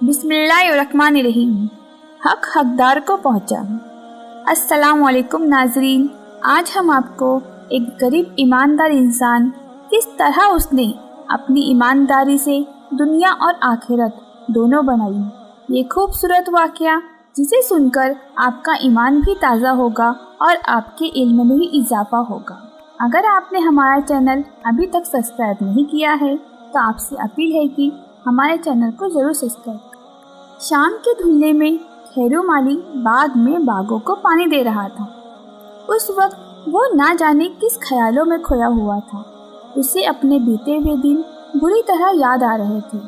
بسم اللہ الرحمن الرحیم۔ حق حقدار کو پہنچا۔ السلام علیکم ناظرین، آج ہم آپ کو ایک غریب ایماندار انسان کس طرح اس نے اپنی ایمانداری سے دنیا اور آخرت دونوں بنائی، یہ خوبصورت واقعہ جسے سن کر آپ کا ایمان بھی تازہ ہوگا اور آپ کے علم میں بھی اضافہ ہوگا۔ اگر آپ نے ہمارا چینل ابھی تک سبسکرائب نہیں کیا ہے تو آپ سے اپیل ہے کہ ہمارے چینل کو ضرور سبسکرائب کریں۔ شام کے دھندلے میں خیرو مالی باغ میں باغوں کو پانی دے رہا تھا۔ اس وقت وہ نہ جانے کس خیالوں میں کھویا ہوا تھا۔ اسے اپنے بیتے ہوئے دن بری طرح یاد آ رہے تھے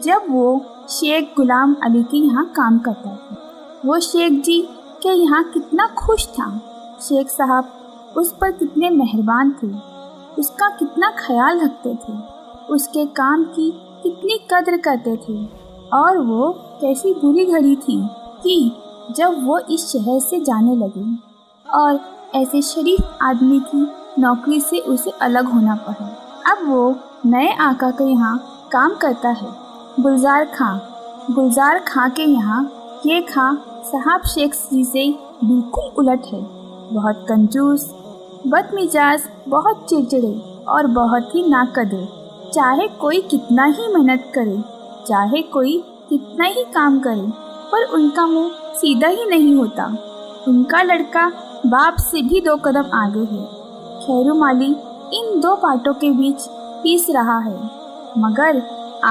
جب وہ شیخ غلام علی کے یہاں کام کرتا تھا۔ وہ شیخ جی کے یہاں کتنا خوش تھا۔ شیخ صاحب اس پر کتنے مہربان تھے، اس کا کتنا خیال رکھتے تھے، اس کے کام کی کتنی قدر کرتے تھے، اور وہ کیسی بری گھڑی تھی کہ جب وہ اس شہر سے جانے لگے اور ایسے شریف آدمی کی نوکری سے اسے الگ ہونا پڑا۔ اب وہ نئے آقا کے یہاں کام کرتا ہے، گلزار خاں کے یہاں۔ یہ خاں صاحب شیخ جی سے بالکل الٹ ہے، بہت کنجوس، بد مزاج، بہت چڑچڑے اور بہت ہی ناقدر۔ چاہے کوئی کتنا ہی محنت کرے، چاہے کوئی کتنا ہی کام کرے، پر ان کا منہ سیدھا ہی نہیں ہوتا۔ ان کا لڑکا باپ سے بھی 2 قدم آگے ہے۔ خیرو مالی ان 2 باتوں کے بیچ پیس رہا ہے، مگر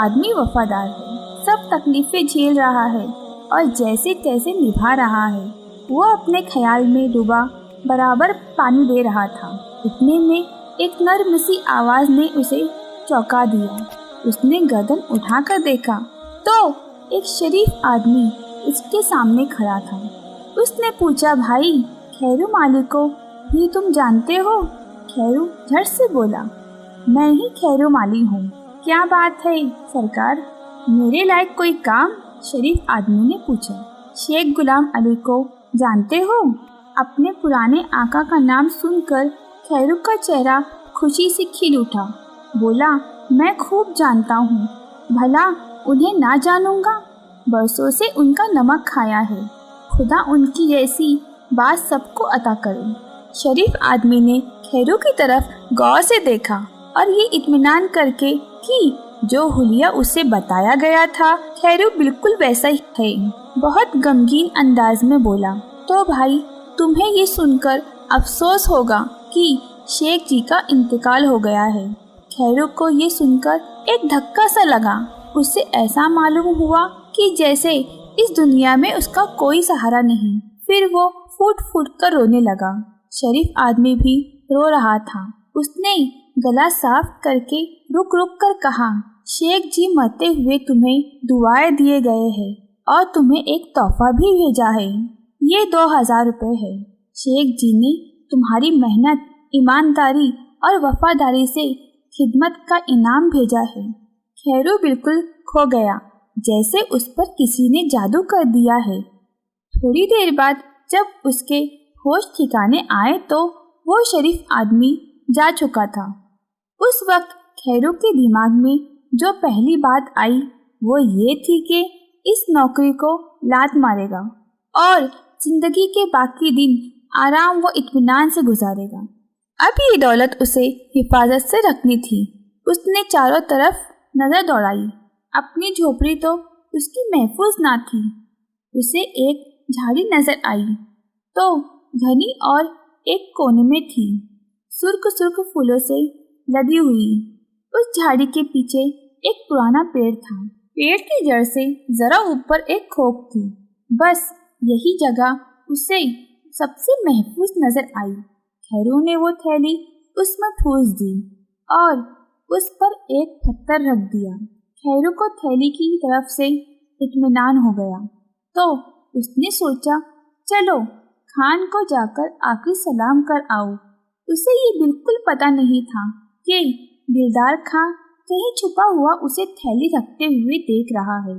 آدمی وفادار ہے، سب تکلیفیں جھیل رہا ہے اور جیسے تیسے نبھا رہا ہے۔ وہ اپنے خیال میں ڈوبا برابر پانی دے رہا تھا۔ اتنے میں ایک نرم سی آواز نے اسے چونکا دیا۔ اس نے گردن اٹھا کر دیکھا تو ایک شریف آدمی اس کے سامنے کھڑا تھا۔ اس نے پوچھا، بھائی خیرو مالی کو بھی تم جانتے ہو؟ خیرو جھٹ سے بولا، میں ہی خیرو مالی ہوں۔ کیا بات ہے سرکار، میرے لائق کوئی کام؟ شریف آدمی نے پوچھا۔ شیخ غلام علی کو جانتے ہو؟ اپنے پرانے آقا کا نام سن کر خیرو کا چہرہ خوشی سے کھل اٹھا۔ بولا، میں خوب جانتا ہوں، بھلا انہیں نہ جانوں گا؟ برسوں سے ان کا نمک کھایا ہے، خدا ان کی جیسی بات سب کو عطا کرے۔ شریف آدمی نے خیرو کی طرف غور سے دیکھا اور یہ اطمینان کر کے کہ جو حلیہ اسے بتایا گیا تھا خیرو بالکل ویسا ہی ہے، بہت غمگین انداز میں بولا، تو بھائی تمہیں یہ سن کر افسوس ہوگا کہ شیخ جی کا انتقال ہو گیا ہے۔ خیرو کو یہ سن کر ایک دھکا سا لگا۔ اسے ایسا معلوم ہوا کہ جیسے اس دنیا میں اس کا کوئی سہارا نہیں۔ پھر وہ پھوٹ پھوٹ کر رونے لگا۔ شریف آدمی بھی رو رہا تھا۔ اس نے گلا صاف کر کے رک رک کر کہا، شیخ جی مرتے ہوئے تمہیں دعائیں دیے گئے ہیں اور تمہیں ایک تحفہ بھی بھیجا ہے۔ یہ 2000 روپے ہے۔ شیخ جی نے تمہاری محنت، ایمانداری اور وفاداری سے خدمت کا انعام بھیجا ہے۔ خیرو بالکل کھو گیا، جیسے اس پر کسی نے جادو کر دیا ہے۔ تھوڑی دیر بعد جب اس کے ہوش ٹھکانے آئے تو وہ شریف آدمی جا چکا تھا۔ اس وقت خیرو کے دماغ میں جو پہلی بات آئی وہ یہ تھی کہ اس نوکری کو لات مارے گا اور زندگی کے باقی دن آرام و اطمینان سے گزارے گا۔ اب یہ دولت اسے حفاظت سے رکھنی تھی۔ اس نے چاروں طرف نظر دوڑائی، اپنی جھوپڑی تو اس کی محفوظ نہ تھی۔ اسے ایک جھاڑی نظر آئی تو گھنی اور ایک کونے میں تھی، سرخ سرخ پھولوں سے لدی ہوئی۔ اس جھاڑی کے پیچھے ایک پرانا پیڑ تھا۔ پیڑ کی جڑ سے ذرا اوپر ایک کھوپ تھی۔ بس یہی جگہ اسے سب سے محفوظ نظر آئی۔ خیرو نے وہ تھیلی اس میں ٹھوس دی اور اس پر ایک پتھر رکھ دیا۔ خیرو کو تھیلی کی طرف سے اطمینان ہو گیا تو اس نے سوچا، چلو خان کو جا کر آخری سلام کر آؤ۔ اسے یہ بالکل پتہ نہیں تھا کہ دلدار خاں کہیں چھپا ہوا اسے تھیلی رکھتے ہوئے دیکھ رہا ہے۔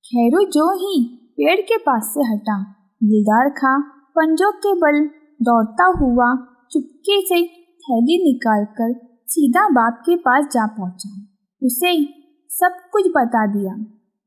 خیرو جو ہی پیڑ کے پاس سے ہٹا، دلدار خاں پنجوں کے بل دوڑتا ہوا چپکے سے تھیلی نکال کر سیدھا باپ کے پاس جا پہنچا۔ اسے سب کچھ بتا دیا۔